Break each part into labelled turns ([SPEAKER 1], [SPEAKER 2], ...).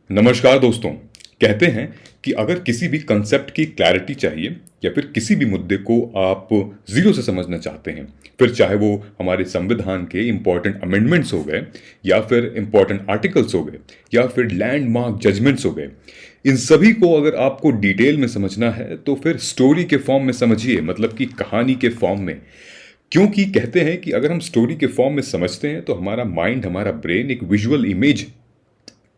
[SPEAKER 1] नमस्कार दोस्तों। कहते हैं कि अगर किसी भी कंसेप्ट की क्लैरिटी चाहिए या फिर किसी भी मुद्दे को आप जीरो से समझना चाहते हैं, फिर चाहे वो हमारे संविधान के इंपॉर्टेंट अमेंडमेंट्स हो गए या फिर इंपॉर्टेंट आर्टिकल्स हो गए या फिर लैंडमार्क जजमेंट्स हो गए, इन सभी को अगर आपको डिटेल में समझना है तो फिर स्टोरी के फॉर्म में समझिए, मतलब कि कहानी के फॉर्म में। क्योंकि कहते हैं कि अगर हम स्टोरी के फॉर्म में समझते हैं तो हमारा माइंड, हमारा ब्रेन एक विजुअल इमेज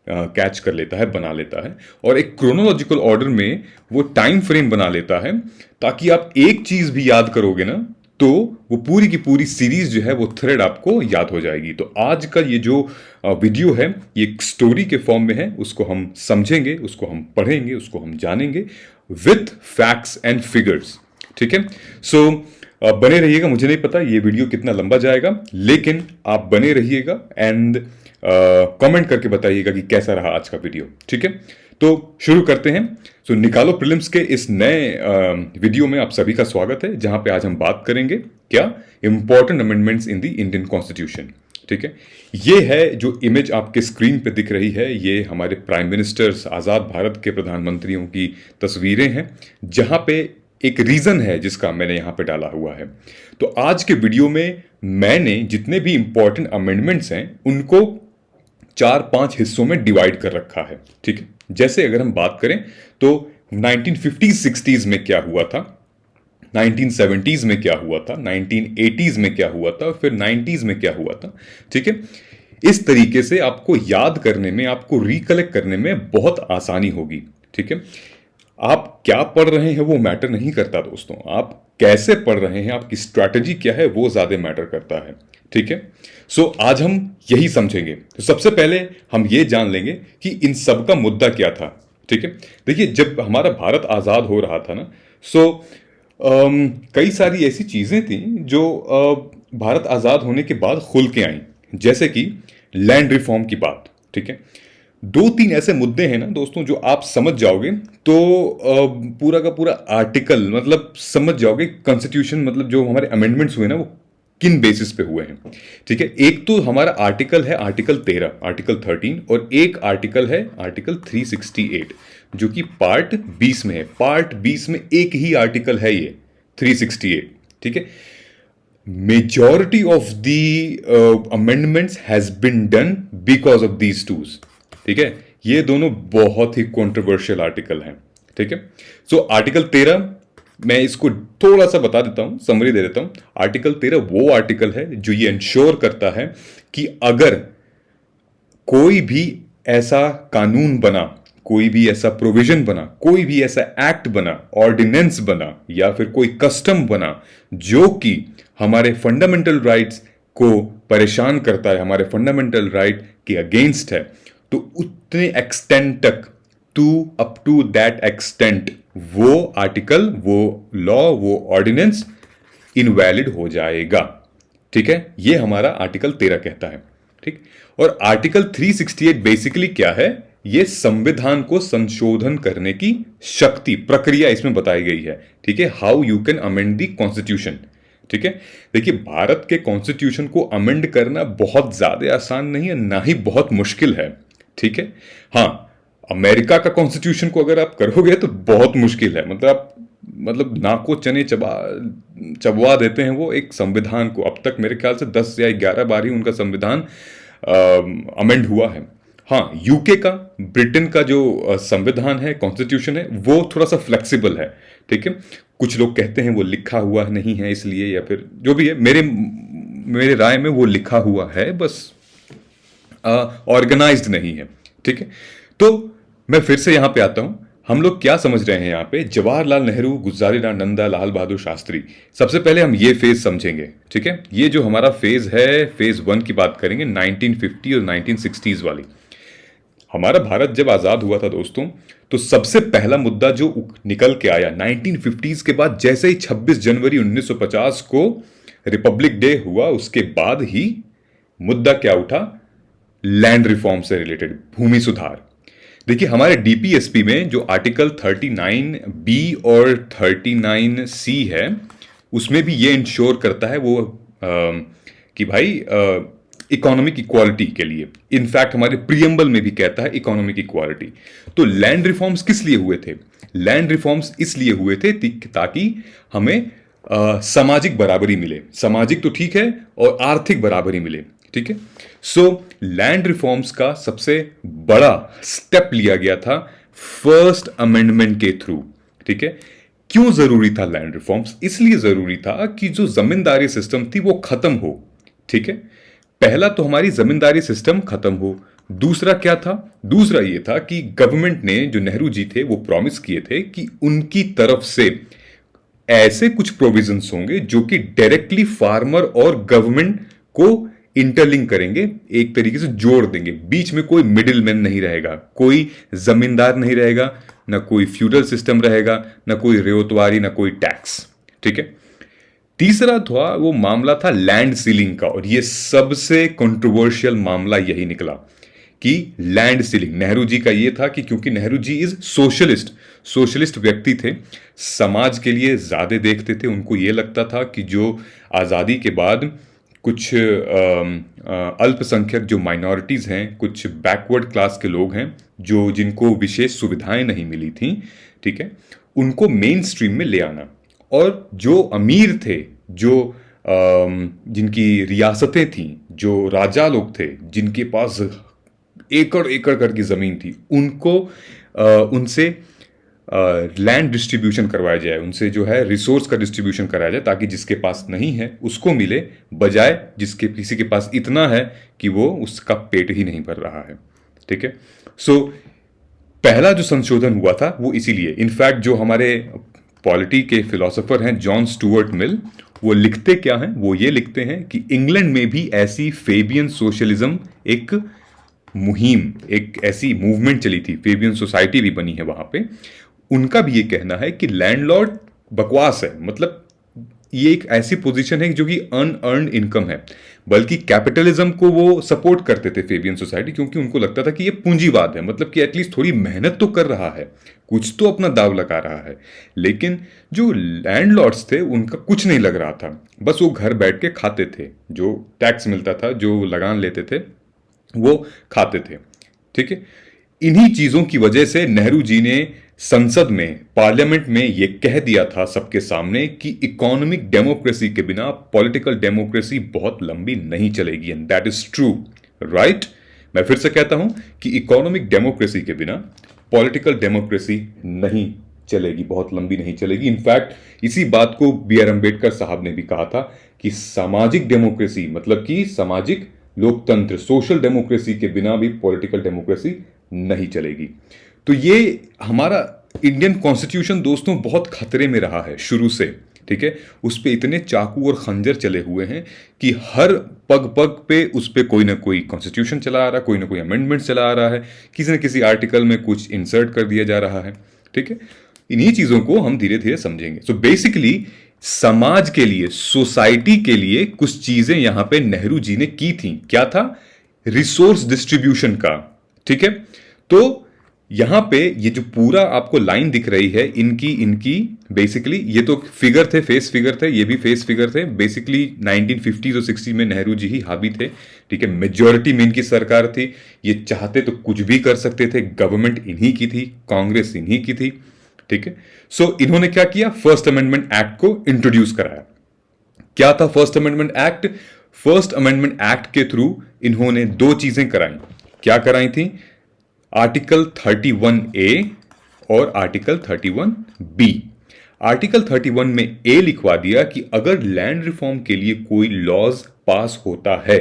[SPEAKER 1] कैच कर लेता है, बना लेता है, और एक क्रोनोलॉजिकल ऑर्डर में वो टाइम फ्रेम बना लेता है, ताकि आप एक चीज भी याद करोगे ना तो वो पूरी की पूरी सीरीज जो है वो थ्रेड आपको याद हो जाएगी। तो आज का ये जो वीडियो है ये एक स्टोरी के फॉर्म में है, उसको हम समझेंगे, उसको हम पढ़ेंगे, उसको हम जानेंगे विथ फैक्ट्स एंड फिगर्स। ठीक है, सो बने रहिएगा। मुझे नहीं पता ये वीडियो कितना लंबा जाएगा, लेकिन आप बने रहिएगा एंड कमेंट करके बताइएगा कि कैसा रहा आज का वीडियो। ठीक है, तो शुरू करते हैं। सो निकालो प्रीलिम्स के इस नए वीडियो में आप सभी का स्वागत है, जहां पे आज हम बात करेंगे क्या, important amendments in the Indian constitution. ठीक है, ये है जो इमेज आपके स्क्रीन पे दिख रही है, ये हमारे प्राइम मिनिस्टर्स, आजाद भारत के प्रधानमंत्रियों की तस्वीरें हैं, जहां पे एक रीजन है जिसका मैंने यहां पे डाला हुआ है। तो आज के वीडियो में मैंने जितने भी इंपॉर्टेंट अमेंडमेंट्स हैं उनको 4-5 हिस्सों में डिवाइड कर रखा है। ठीक है, जैसे अगर हम बात करें तो 1950s-60s में क्या हुआ था, 1970s में क्या हुआ था, 1980s में क्या हुआ था, फिर 90s में क्या हुआ था। ठीक है, इस तरीके से आपको याद करने में, आपको रिकलेक्ट करने में बहुत आसानी होगी। ठीक है, आप क्या पढ़ रहे हैं वो मैटर नहीं करता दोस्तों, आप कैसे पढ़ रहे हैं, आपकी स्ट्रैटेजी क्या है वो ज्यादा मैटर करता है। ठीक है, सो आज हम यही समझेंगे। तो सबसे पहले हम ये जान लेंगे कि इन सब का मुद्दा क्या था। ठीक है, देखिए जब हमारा भारत आजाद हो रहा था ना, सो कई सारी ऐसी चीजें थी जो भारत आजाद होने के बाद खुल के आई, जैसे कि लैंड रिफॉर्म की बात। ठीक है, 2-3 ऐसे मुद्दे हैं ना दोस्तों, जो आप समझ जाओगे तो पूरा का पूरा आर्टिकल मतलब समझ जाओगे, कॉन्स्टिट्यूशन मतलब जो हमारे अमेंडमेंट्स हुए ना वो किन बेसिस पे हुए हैं। ठीक है, एक तो हमारा आर्टिकल है आर्टिकल 13, आर्टिकल 13, और एक आर्टिकल है आर्टिकल 368 जो कि पार्ट 20 में है। पार्ट 20 में एक ही आर्टिकल है ये 368। ठीक है, majority of the amendments has been done because of these twos. ठीक है, ये दोनों बहुत ही कंट्रोवर्शियल आर्टिकल हैं। ठीक है, सो आर्टिकल 13 मैं इसको थोड़ा सा बता देता हूं, समरी दे देता हूं। आर्टिकल 13 वो आर्टिकल है जो ये इंश्योर करता है कि अगर कोई भी ऐसा कानून बना, कोई भी ऐसा प्रोविजन बना, कोई भी ऐसा एक्ट बना, ऑर्डिनेंस बना या फिर कोई कस्टम बना जो कि हमारे फंडामेंटल राइट्स को परेशान करता है, हमारे फंडामेंटल राइट के अगेंस्ट है, तो उतने एक्सटेंट तक, अप टू दैट एक्सटेंट वो आर्टिकल, वो लॉ, वो ऑर्डिनेंस इनवैलिड हो जाएगा। ठीक है, ये हमारा आर्टिकल 13 कहता है। ठीक, और आर्टिकल 368 बेसिकली क्या है, ये संविधान को संशोधन करने की शक्ति, प्रक्रिया इसमें बताई गई है। ठीक है, how you can amend the constitution. ठीक है, देखिए भारत के कॉन्स्टिट्यूशन को अमेंड करना बहुत ज्यादा आसान नहीं है, ना ही बहुत मुश्किल है। ठीक है, हाँ अमेरिका का कॉन्स्टिट्यूशन को अगर आप करोगे तो बहुत मुश्किल है, मतलब आप मतलब नाको चने चबवा देते हैं वो एक संविधान को। अब तक मेरे ख्याल से 10 या 11 बार ही उनका संविधान अमेंड हुआ है। हाँ, यूके का, ब्रिटेन का जो संविधान है, कॉन्स्टिट्यूशन है, वो थोड़ा सा फ्लेक्सिबल है। ठीक है, कुछ लोग कहते हैं वो लिखा हुआ नहीं है इसलिए, या फिर जो भी है, मेरे राय में वो लिखा हुआ है, बस ऑर्गेनाइज्ड नहीं है। ठीक है, तो मैं फिर से यहां पे आता हूं, हम लोग क्या समझ रहे हैं यहां पे, जवाहरलाल नेहरू, गुलज़ारीलाल नंदा, लाल बहादुर शास्त्री। सबसे पहले हम ये फेज समझेंगे। ठीक है, ये जो हमारा फेज है, फेज 1 की बात करेंगे, 1950 और 1960s वाली। हमारा भारत जब आजाद हुआ था दोस्तों, तो सबसे पहला मुद्दा जो निकल के आया 1950s के बाद, जैसे ही 26 जनवरी 1950 को रिपब्लिक डे हुआ, उसके बाद ही मुद्दा क्या उठा, लैंड रिफॉर्म से रिलेटेड, भूमि सुधार। देखिए हमारे डीपीएसपी में जो आर्टिकल 39B और 39C है, उसमें भी ये इंश्योर करता है वो कि भाई इकोनॉमिक इक्वालिटी के लिए। इनफैक्ट हमारे प्रियम्बल में भी कहता है इकोनॉमिक इक्वालिटी। तो लैंड रिफॉर्म्स किस लिए हुए थे? लैंड रिफॉर्म्स इसलिए हुए थे ताकि हमें सामाजिक बराबरी मिले। सामाजिक तो ठीक है, और आर्थिक बराबरी मिले। ठीक है। सो लैंड रिफॉर्म्स का सबसे बड़ा स्टेप लिया गया था फर्स्ट अमेंडमेंट के थ्रू। ठीक है। क्यों जरूरी था लैंड रिफॉर्म्स? इसलिए जरूरी था कि जो जमींदारी सिस्टम थी वो खत्म हो। ठीक है। पहला तो हमारी जमींदारी सिस्टम खत्म हो। दूसरा क्या था? दूसरा ये था कि गवर्नमेंट ने, जो नेहरू जी थे, वो प्रॉमिस किए थे कि उनकी तरफ से ऐसे कुछ प्रोविजंस होंगे जो कि डायरेक्टली फार्मर और गवर्नमेंट को इंटरलिंक करेंगे, एक तरीके से जोड़ देंगे। बीच में कोई मिडिल मैन नहीं रहेगा, कोई जमींदार नहीं रहेगा, ना कोई फ्यूडल सिस्टम रहेगा, ना कोई रेतवारी, ना कोई टैक्स। ठीक है। तीसरा था, वो मामला था लैंड सीलिंग का, और ये सबसे कंट्रोवर्शियल मामला यही निकला कि लैंड सीलिंग। नेहरू जी का ये था कि क्योंकि नेहरू जी इज सोशलिस्ट व्यक्ति थे, समाज के लिए ज्यादा देखते थे। उनको ये लगता था कि जो आज़ादी के बाद कुछ अल्पसंख्यक जो माइनॉरिटीज हैं, कुछ बैकवर्ड क्लास के लोग हैं, जो जिनको विशेष सुविधाएं नहीं मिली थी, ठीक है, उनको मेन स्ट्रीम में ले आना। और जो अमीर थे, जो जिनकी रियासतें थीं, जो राजा लोग थे, जिनके पास एकड़ एकड़ करके जमीन थी, उनको उनसे लैंड डिस्ट्रीब्यूशन करवाया जाए, उनसे जो है रिसोर्स का डिस्ट्रीब्यूशन कराया जाए, ताकि जिसके पास नहीं है उसको मिले, बजाय जिसके किसी के पास इतना है कि वो उसका पेट ही नहीं भर रहा है। ठीक है। सो पहला जो संशोधन हुआ था वो इसीलिए, इनफैक्ट जो हमारे पॉलिटी के फिलोसोफर हैं जॉन स्टुअर्ट मिल, वो लिखते क्या हैं? वो ये लिखते हैं कि इंग्लैंड में भी ऐसी फेबियन सोशलिज्म एक मुहिम, एक ऐसी मूवमेंट चली थी, फेबियन सोसाइटी भी बनी है वहां पे। उनका भी ये कहना है कि लैंडलॉर्ड बकवास है, मतलब ये एक ऐसी पोजीशन है जो कि अनअर्न्ड इनकम है। बल्कि कैपिटलिज्म को वो सपोर्ट करते थे फेबियन सोसाइटी, क्योंकि उनको लगता था कि ये पूंजीवाद है, मतलब कि एटलीस्ट थोड़ी मेहनत तो कर रहा है, कुछ तो अपना दाव लगा रहा है। लेकिन जो लैंडलॉर्ड्स थे उनका कुछ नहीं लग रहा था, बस वो घर बैठ के खाते थे, जो टैक्स मिलता था, जो लगान लेते थे, वो खाते थे। ठीक है। इन्हीं चीजों की वजह से नेहरू जी ने संसद में, पार्लियामेंट में यह कह दिया था सबके सामने कि इकोनॉमिक डेमोक्रेसी के बिना पॉलिटिकल डेमोक्रेसी बहुत लंबी नहीं चलेगी। And that is true, right? मैं फिर से कहता हूं कि इकोनॉमिक डेमोक्रेसी के बिना पॉलिटिकल डेमोक्रेसी नहीं चलेगी, बहुत लंबी नहीं चलेगी। इनफैक्ट इसी बात को बी आर अम्बेडकर साहब ने भी कहा था कि सामाजिक डेमोक्रेसी, मतलब कि सामाजिक लोकतंत्र, सोशल डेमोक्रेसी के बिना भी पॉलिटिकल डेमोक्रेसी नहीं चलेगी। तो ये हमारा इंडियन कॉन्स्टिट्यूशन दोस्तों बहुत खतरे में रहा है शुरू से। ठीक है। उस पे इतने चाकू और खंजर चले हुए हैं कि हर पग पग पे उस पे कोई ना कोई कॉन्स्टिट्यूशन चला आ रहा है, कोई ना कोई अमेंडमेंट चला आ रहा है, किसी न किसी आर्टिकल में कुछ इंसर्ट कर दिया जा रहा है। ठीक है। इन्हीं चीजों को हम धीरे धीरे समझेंगे। सो बेसिकली समाज के लिए, सोसाइटी के लिए कुछ चीजें यहां पे नेहरू जी ने की थी। क्या था? रिसोर्स डिस्ट्रीब्यूशन का। ठीक है। तो यहां पे ये जो पूरा आपको लाइन दिख रही है, इनकी बेसिकली ये तो फिगर थे, फेस फिगर थे, ये भी फेस फिगर थे। बेसिकली 1950s और 60 में नेहरू जी ही हावी थे। ठीक है। मेजॉरिटी में इनकी सरकार थी, ये चाहते तो कुछ भी कर सकते थे। गवर्नमेंट इन्हीं की थी, कांग्रेस इन्हीं की थी। ठीक है। सो इन्होंने क्या किया? फर्स्ट अमेंडमेंट एक्ट को इंट्रोड्यूस कराया। क्या था first amendment act? First amendment act के थ्रू इन्होंने दो चीजें कराई। क्या कराई थी? आर्टिकल 31A और आर्टिकल 31B। आर्टिकल 31 में ए लिखवा दिया कि अगर लैंड रिफॉर्म के लिए कोई लॉज पास होता है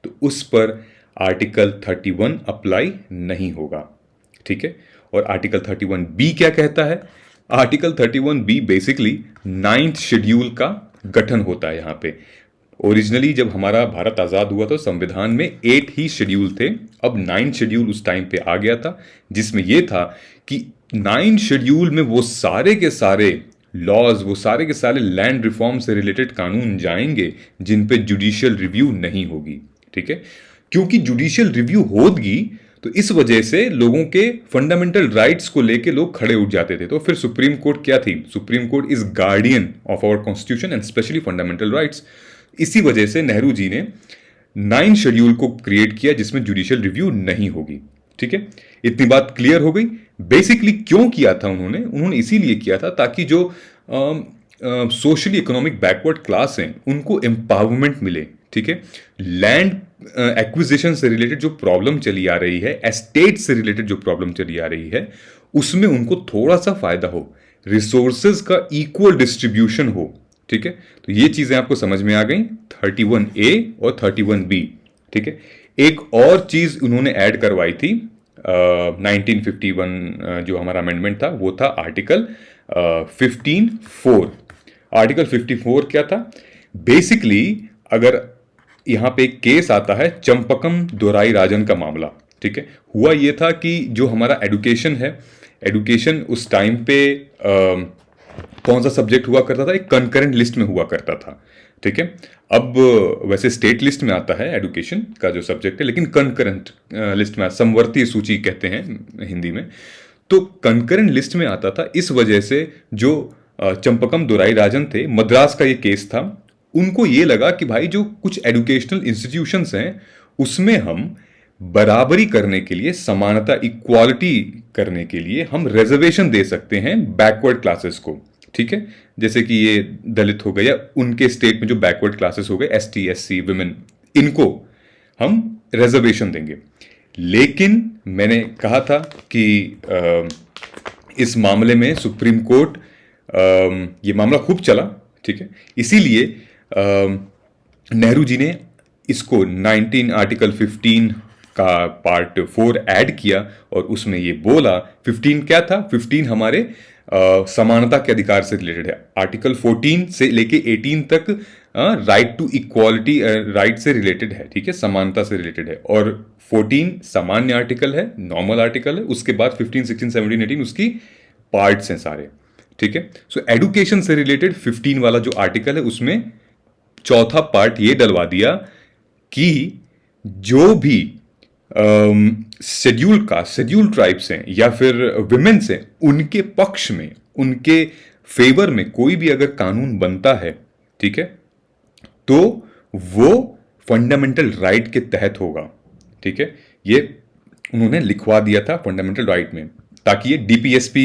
[SPEAKER 1] तो उस पर आर्टिकल 31 अप्लाई नहीं होगा। ठीक है। और आर्टिकल 31B क्या कहता है? Article 31B basically 9th schedule का गठन होता है। यहां पे ओरिजिनली जब हमारा भारत आजाद हुआ तो संविधान में 8 ही शेड्यूल थे, अब 9 शेड्यूल उस टाइम पे आ गया था, जिसमें यह था कि 9 शेड्यूल में वो सारे के सारे लॉज, वो सारे के सारे लैंड रिफॉर्म से रिलेटेड कानून जाएंगे जिन पे जुडिशियल रिव्यू नहीं होगी। ठीक है। क्योंकि जुडिशियल रिव्यू होगी तो इस वजह से लोगों के फंडामेंटल राइट्स को लेके लोग खड़े उठ जाते थे। तो फिर सुप्रीम कोर्ट क्या थी? Supreme court is guardian of our constitution and specially fundamental rights. इसी वजह से नेहरू जी ने 9 शेड्यूल को क्रिएट किया जिसमें जुडिशियल रिव्यू नहीं होगी। ठीक है, इतनी बात क्लियर हो गई। बेसिकली क्यों किया था उन्होंने इसीलिए किया था ताकि जो सोशली इकोनॉमिक बैकवर्ड क्लास हैं उनको एम्पावरमेंट मिले। ठीक है, लैंड एक्विजिशन से रिलेटेड जो प्रॉब्लम चली आ रही है, एस्टेट से रिलेटेड जो प्रॉब्लम चली आ रही है, उसमें उनको थोड़ा सा फायदा हो, रिसोर्सेज का इक्वल डिस्ट्रीब्यूशन हो। ठीक है, तो ये चीजें आपको समझ में आ गई 31A और 31B। ठीक है, एक और चीज उन्होंने ऐड करवाई थी 1951 जो हमारा अमेंडमेंट था वो था आर्टिकल 15(4). आर्टिकल 54 क्या था? बेसिकली अगर यहां पे एक केस आता है चंपकम दोराई राजन का मामला। ठीक है, हुआ ये था कि जो हमारा एडुकेशन है, एडुकेशन उस टाइम पे कौन सा सब्जेक्ट हुआ करता था? एक कंकरेंट लिस्ट में हुआ करता था। ठीक है, अब वैसे स्टेट लिस्ट में आता है एडुकेशन का जो सब्जेक्ट है, लेकिन कंकरेंट लिस्ट में, समवर्ती सूची कहते हैं हिंदी में, तो कंकरेंट लिस्ट में आता था। इस वजह से जो चंपकम दोराई राजन थे, मद्रास का ये केस था, उनको ये लगा कि भाई जो कुछ एजुकेशनल इंस्टीट्यूशंस हैं उसमें हम बराबरी करने के लिए, समानता, इक्वालिटी करने के लिए हम रिजर्वेशन दे सकते हैं बैकवर्ड क्लासेस को। ठीक है, जैसे कि ये दलित हो गए या उनके स्टेट में जो बैकवर्ड क्लासेस हो गए, ST SC विमेन, इनको हम रिजर्वेशन देंगे। लेकिन मैंने कहा था कि इस मामले में सुप्रीम कोर्ट, ये मामला खूब चला। ठीक है, इसीलिए नेहरू जी ने इसको 19 आर्टिकल 15 का पार्ट 4 ऐड किया और उसमें ये बोला, 15 क्या था? 15 हमारे समानता के अधिकार से रिलेटेड है। आर्टिकल 14 से लेके 18 तक राइट टू इक्वालिटी, राइट से रिलेटेड है। ठीक है, समानता से रिलेटेड है। और 14 सामान्य आर्टिकल है, नॉर्मल आर्टिकल है। उसके बाद 15, 16, 17, 18 उसकी पार्ट्स हैं सारे। ठीक है, सो एडुकेशन से रिलेटेड 15 वाला जो आर्टिकल है उसमें चौथा पार्ट ये डलवा दिया कि जो भी शेड्यूल कास्ट, शेड्यूल ट्राइब्स हैं या फिर विमेन्स हैं, उनके पक्ष में, उनके फेवर में कोई भी अगर कानून बनता है, ठीक है, तो वो फंडामेंटल राइट के तहत होगा। ठीक है, ये उन्होंने लिखवा दिया था फंडामेंटल राइट में, ताकि ये DPSP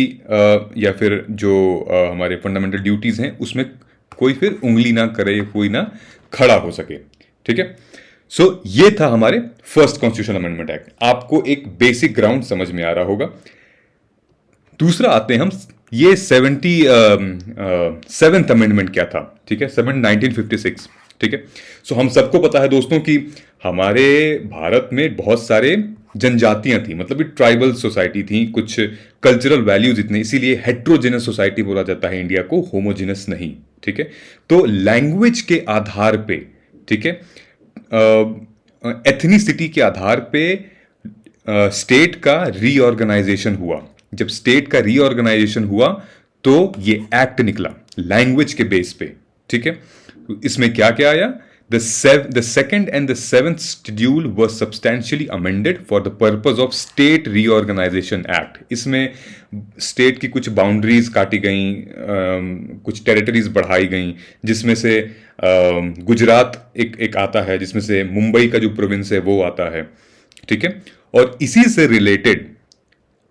[SPEAKER 1] या फिर जो हमारे फंडामेंटल ड्यूटीज हैं उसमें कोई फिर उंगली ना करे, कोई ना खड़ा हो सके। ठीक है, सो ये था हमारे फर्स्ट कॉन्स्टिट्यूशनल अमेंडमेंट एक्ट। आपको एक बेसिक ग्राउंड समझ में आ रहा होगा। दूसरा आते हैं हम, ये 77th अमेंडमेंट क्या था? ठीक है, 1956। ठीक है, सो हम सबको पता है दोस्तों कि हमारे भारत में बहुत सारे जनजातियां थी, मतलब ट्राइबल सोसाइटी थी, कुछ कल्चरल वैल्यूज इतने, इसीलिए हेट्रोजेनस सोसाइटी बोला जाता है इंडिया को, होमोजेनस नहीं। ठीक है, तो लैंग्वेज के आधार पे, ठीक है, एथनिसिटी के आधार पे स्टेट का रीऑर्गेनाइजेशन हुआ। जब स्टेट का रीऑर्गेनाइजेशन हुआ तो ये एक्ट निकला लैंग्वेज के बेस पे। ठीक है, इसमें क्या क्या आया? The second and the seventh schedule was substantially amended for the purpose of State Reorganization Act। इसमें स्टेट की कुछ बाउंड्रीज काटी गई, कुछ टेरिटरीज बढ़ाई गई, जिसमें से गुजरात एक आता है, जिसमें से मुंबई का जो प्रोविंस है वो आता है। ठीक है, और इसी से रिलेटेड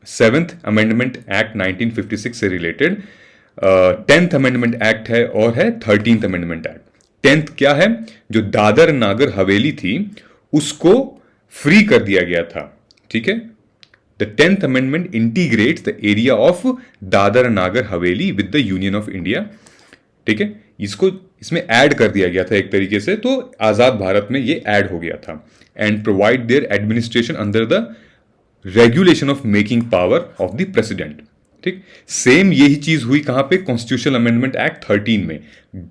[SPEAKER 1] 7th अमेंडमेंट एक्ट 1956 से रिलेटेड 10th अमेंडमेंट एक्ट है और है 13th अमेंडमेंट एक्ट। 10th क्या है? जो दादर नागर हवेली थी उसको फ्री कर दिया गया था। ठीक है, the 10th amendment integrates the area of Dadar Nagar Haveli with the union of India. ठीक है, इसको इसमें ऐड कर दिया गया था एक तरीके से, तो आजाद भारत में ये ऐड हो गया था। And provide there administration under the regulation of making power of the president. ठीक, सेम यही चीज हुई कहां पे? कॉन्स्टिट्यूशनल अमेंडमेंट एक्ट 13 में,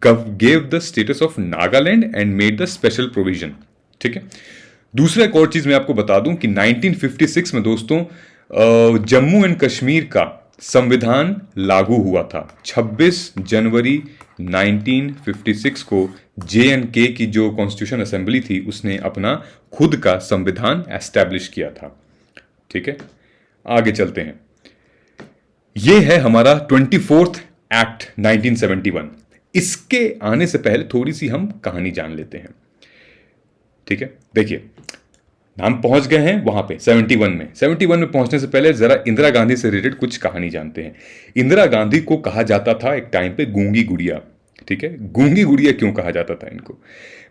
[SPEAKER 1] gave the status of Nagaland and made the special provision. ठीक है, दूसरा एक और चीज मैं आपको बता दूं कि 1956 में दोस्तों जम्मू एंड कश्मीर का संविधान लागू हुआ था। 26 जनवरी 1956 को JNK की जो कॉन्स्टिट्यूशन असेंबली थी उसने अपना खुद का संविधान एस्टैब्लिश किया था। ठीक है, आगे चलते हैं। ये है हमारा 24th एक्ट 1971। इसके आने से पहले थोड़ी सी हम कहानी जान लेते हैं। ठीक है, देखिए हम पहुंच गए हैं वहां पे 71 में। 71 में पहुंचने से पहले जरा इंदिरा गांधी से रिलेटेड कुछ कहानी जानते हैं। इंदिरा गांधी को कहा जाता था एक टाइम पे गूंगी गुड़िया। ठीक है, गूंगी गुड़िया क्यों कहा जाता था इनको?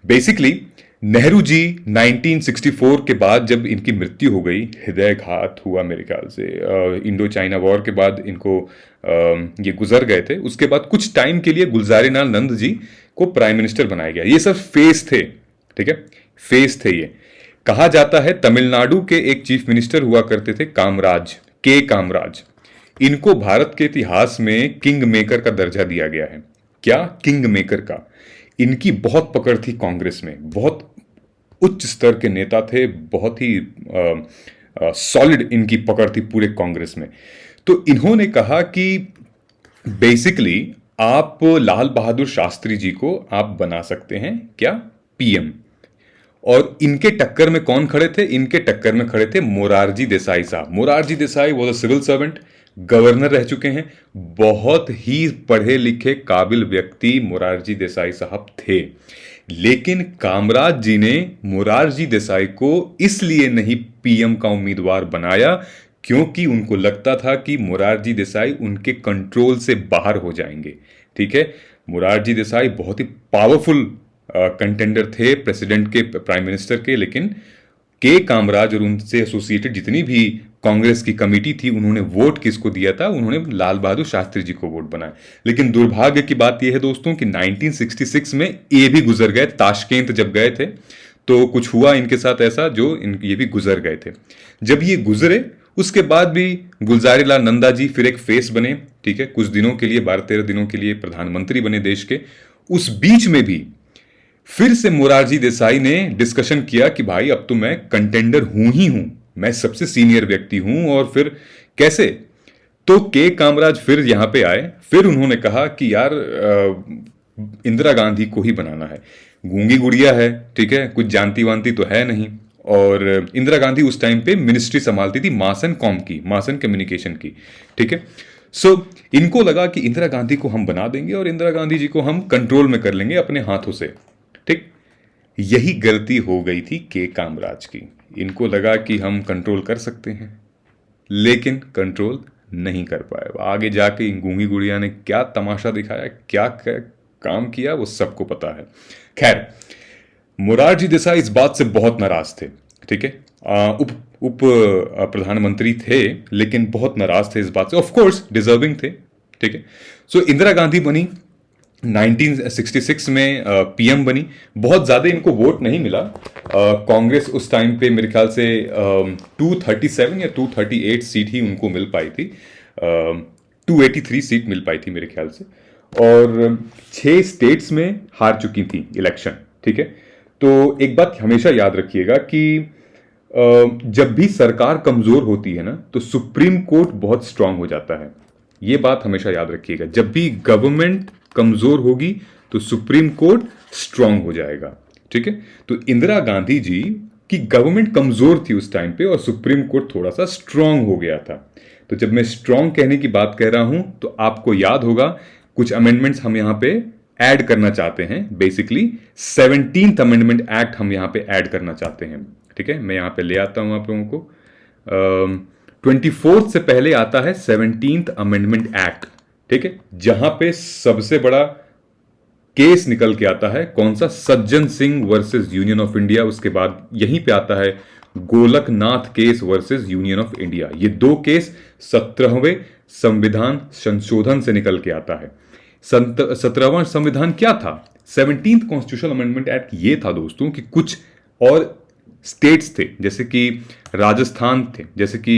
[SPEAKER 1] बेसिकली नेहरू जी 1964 के बाद जब इनकी मृत्यु हो गई, हृदयघात हुआ मेरे ख्याल से, इंडो चाइना वॉर के बाद इनको ये गुजर गए थे। उसके बाद कुछ टाइम के लिए गुलजारीलाल नंद जी को प्राइम मिनिस्टर बनाया गया। ये सब फेस थे, ठीक है, फेस थे ये। कहा जाता है तमिलनाडु के एक चीफ मिनिस्टर हुआ करते थे कामराज, के कामराज। इनको भारत के इतिहास में किंग मेकर का दर्जा दिया गया है। क्या? किंग मेकर का। इनकी बहुत पकड़ थी कांग्रेस में, बहुत उच्च स्तर के नेता थे, बहुत ही सॉलिड इनकी पकड़ थी पूरे कांग्रेस में। तो इन्होंने कहा कि बेसिकली आप लाल बहादुर शास्त्री जी को आप बना सकते हैं क्या? पीएम। और इनके टक्कर में कौन खड़े थे? इनके टक्कर में खड़े थे मोरारजी देसाई साहब। Morarji Desai was a civil servant, governor रह चुके हैं, बहुत ही पढ़े लिखे काबिल व्यक्ति मोरारजी देसाई साहब थे। लेकिन कामराज जी ने मोरारजी देसाई को इसलिए नहीं पीएम का उम्मीदवार बनाया क्योंकि उनको लगता था कि मोरारजी देसाई उनके कंट्रोल से बाहर हो जाएंगे। ठीक है, मोरारजी देसाई बहुत ही पावरफुल कंटेंडर थे प्रेसिडेंट के, प्राइम मिनिस्टर के, लेकिन के कामराज और उनसे एसोसिएटेड जितनी भी कांग्रेस की कमेटी थी उन्होंने वोट किसको दिया था? उन्होंने लाल बहादुर शास्त्री जी को वोट बनाया। लेकिन दुर्भाग्य की बात यह है दोस्तों कि 1966 में ये भी गुजर गए। ताशकेंत जब गए थे तो कुछ हुआ इनके साथ ऐसा जो ये भी गुजर गए थे। जब ये गुजरे उसके बाद भी गुलजारीलाल नंदा जी फिर एक फेस बने, ठीक है, कुछ दिनों के लिए, 12-13 दिनों के लिए प्रधानमंत्री बने देश के। उस बीच में भी फिर से मोरारजी देसाई ने डिस्कशन किया कि भाई अब तो मैं कंटेंडर हूं ही हूं, मैं सबसे सीनियर व्यक्ति हूं, और फिर कैसे? तो के कामराज फिर यहां पे आए। फिर उन्होंने कहा कि यार इंदिरा गांधी को ही बनाना है, गूंगी गुड़िया है, ठीक है, कुछ जानती वानती तो है नहीं। और इंदिरा गांधी उस टाइम पे मिनिस्ट्री संभालती थी मास एंड कॉम की, मास एंड कम्युनिकेशन की, ठीक है। सो इनको लगा कि इंदिरा गांधी को हम बना देंगे और इंदिरा गांधी जी को हम कंट्रोल में कर लेंगे अपने हाथों से, ठीक। यही गलती हो गई थी के कामराज की। इनको लगा कि हम कंट्रोल कर सकते हैं, लेकिन कंट्रोल नहीं कर पाए। आगे जाके इन गूंगी गुड़िया ने क्या तमाशा दिखाया, क्या काम किया, वो सबको पता है। खैर, मोरारजी देसाई इस बात से बहुत नाराज थे, ठीक है। उप प्रधानमंत्री थे लेकिन बहुत नाराज थे इस बात से, ऑफ कोर्स डिजर्विंग थे, ठीक है। सो इंदिरा गांधी बनी 1966 में, पीएम बनी। बहुत ज़्यादा इनको वोट नहीं मिला। कांग्रेस उस टाइम पे मेरे ख्याल से 237 या 238 सीट ही उनको मिल पाई थी, 283 सीट मिल पाई थी मेरे ख्याल से, और 6 स्टेट्स में हार चुकी थी इलेक्शन, ठीक है। तो एक बात हमेशा याद रखिएगा कि जब भी सरकार कमज़ोर होती है ना तो सुप्रीम कोर्ट बहुत स्ट्रांग हो जाता है। ये बात हमेशा याद रखिएगा, जब भी गवर्नमेंट कमजोर होगी तो सुप्रीम कोर्ट स्ट्रांग हो जाएगा, ठीक है। तो इंदिरा गांधी जी की गवर्नमेंट कमजोर थी उस टाइम पे और सुप्रीम कोर्ट थोड़ा सा स्ट्रांग हो गया था। तो जब मैं स्ट्रांग कहने की बात कह रहा हूं तो आपको याद होगा कुछ अमेंडमेंट्स हम यहां पे ऐड करना चाहते हैं। बेसिकली 17th अमेंडमेंट एक्ट हम यहां पे ऐड करना चाहते हैं, ठीक है। मैं यहां पे ले आता हूं आप लोगों को। 24th से पहले आता है 17th अमेंडमेंट एक्ट, ठीक है, जहां पे सबसे बड़ा केस निकल के आता है कौन सा? Sajjan Singh versus union of India. उसके बाद यहीं पे आता है Golaknath case versus union of India. ये दो केस 17वें संविधान संशोधन से निकल के आता है। 17वां संविधान क्या था? 17th कॉन्स्टिट्यूशनल अमेंडमेंट एक्ट ये था दोस्तों कि कुछ और स्टेट्स थे, जैसे कि राजस्थान थे, जैसे कि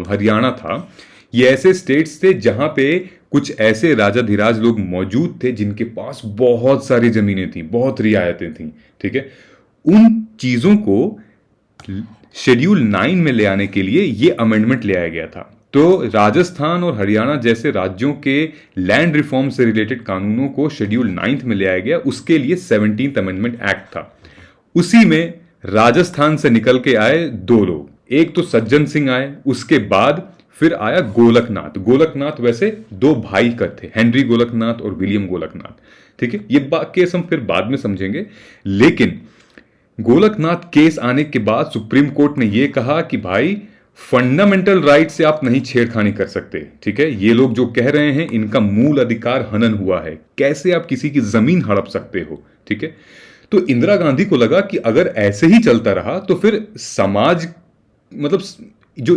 [SPEAKER 1] हरियाणा था। ये ऐसे स्टेट्स थे जहां पे कुछ ऐसे राजाधिराज लोग मौजूद थे जिनके पास बहुत सारी जमीनें थी, बहुत रियायतें थी, ठीक है। उन चीजों को शेड्यूल 9 में ले आने के लिए ये अमेंडमेंट ले आया गया था। तो राजस्थान और हरियाणा जैसे राज्यों के लैंड रिफॉर्म से रिलेटेड कानूनों को शेड्यूल 9 में ले आया गया, उसके लिए 17th अमेंडमेंट एक्ट था। उसी में राजस्थान से निकल के आए दो लोग, एक तो सज्जन सिंह आए, उसके बाद फिर आया गोलकनाथ। गोलकनाथ वैसे दो भाई का थे, हेनरी गोलकनाथ और विलियम गोलकनाथ, ठीक है। ये केस हम फिर बाद में समझेंगे। लेकिन गोलकनाथ केस आने के बाद सुप्रीम कोर्ट ने यह कहा कि भाई फंडामेंटल राइट से आप नहीं छेड़खानी कर सकते, ठीक है। ये लोग जो कह रहे हैं इनका मूल अधिकार हनन हुआ है, कैसे आप किसी की जमीन हड़प सकते हो, ठीक है। तो इंदिरा गांधी को लगा कि अगर ऐसे ही चलता रहा तो फिर समाज, मतलब जो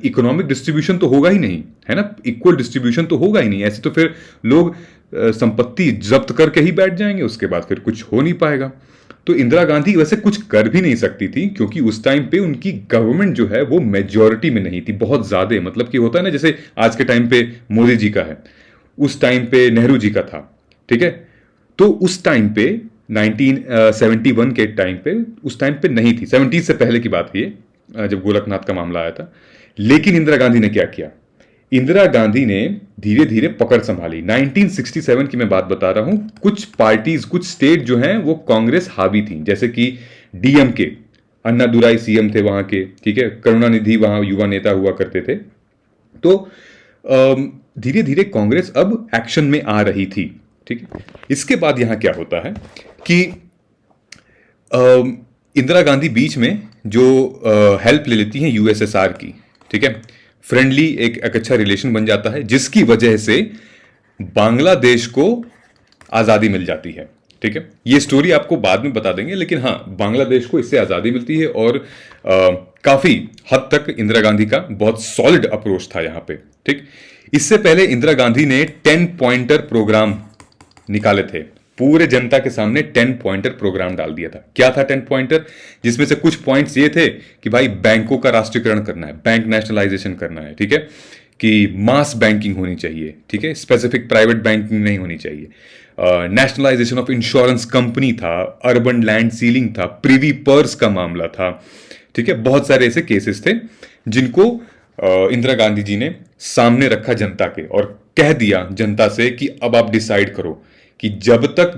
[SPEAKER 1] इकोनॉमिक डिस्ट्रीब्यूशन तो होगा ही नहीं, है ना, इक्वल डिस्ट्रीब्यूशन तो होगा ही नहीं। ऐसे तो फिर लोग संपत्ति जब्त करके ही बैठ जाएंगे, उसके बाद फिर कुछ हो नहीं पाएगा। तो इंदिरा गांधी वैसे कुछ कर भी नहीं सकती थी, क्योंकि उस टाइम पे उनकी गवर्नमेंट जो है वो मेजॉरिटी में नहीं थी, बहुत ज्यादा, मतलब कि होता है ना जैसे आज के टाइम पे मोदी जी का है, उस टाइम पे नेहरू जी का था, ठीक है। तो उस टाइम पे 1971 के टाइम पे, उस टाइम पे नहीं थी, 70 से पहले की बात है ये, जब गोलकनाथ का मामला आया था। लेकिन इंदिरा गांधी ने क्या किया, इंदिरा गांधी ने धीरे धीरे पकड़ संभाली। 1967 की मैं बात बता रहा हूं। कुछ पार्टीज, कुछ स्टेट जो हैं वो कांग्रेस हावी थी, जैसे कि डीएमके, अन्नादुराई सीएम थे वहां के, ठीक है, करुणानिधि वहां युवा नेता हुआ करते थे। तो धीरे धीरे कांग्रेस अब एक्शन में आ रही थी, ठीक है। इसके बाद यहां क्या होता है कि इंदिरा गांधी बीच में जो हेल्प ले लेती हैं यूएसएसआर की, ठीक है, फ्रेंडली एक अच्छा रिलेशन बन जाता है, जिसकी वजह से बांग्लादेश को आज़ादी मिल जाती है, ठीक है। ये स्टोरी आपको बाद में बता देंगे, लेकिन हाँ, बांग्लादेश को इससे आज़ादी मिलती है और काफ़ी हद तक इंदिरा गांधी का बहुत सॉलिड अप्रोच था यहाँ पे, ठीक। इससे पहले इंदिरा गांधी ने 10 पॉइंटर प्रोग्राम निकाले थे, पूरे जनता के सामने 10 पॉइंटर प्रोग्राम डाल दिया था। क्या था 10 पॉइंटर, जिसमें से कुछ पॉइंट्स ये थे कि भाई बैंकों का राष्ट्रीयकरण करना है, बैंक नेशनलाइजेशन करना है, ठीक है, कि मास बैंकिंग होनी चाहिए, ठीक है, स्पेसिफिक प्राइवेट बैंकिंग नहीं होनी चाहिए, नेशनलाइजेशन ऑफ इंश्योरेंस कंपनी था, अर्बन लैंड सीलिंग था, प्रिवी पर्स का मामला था, ठीक है। बहुत सारे ऐसे केसेस थे जिनको इंदिरा गांधी जी ने सामने रखा जनता के, और कह दिया जनता से कि अब आप डिसाइड करो कि जब तक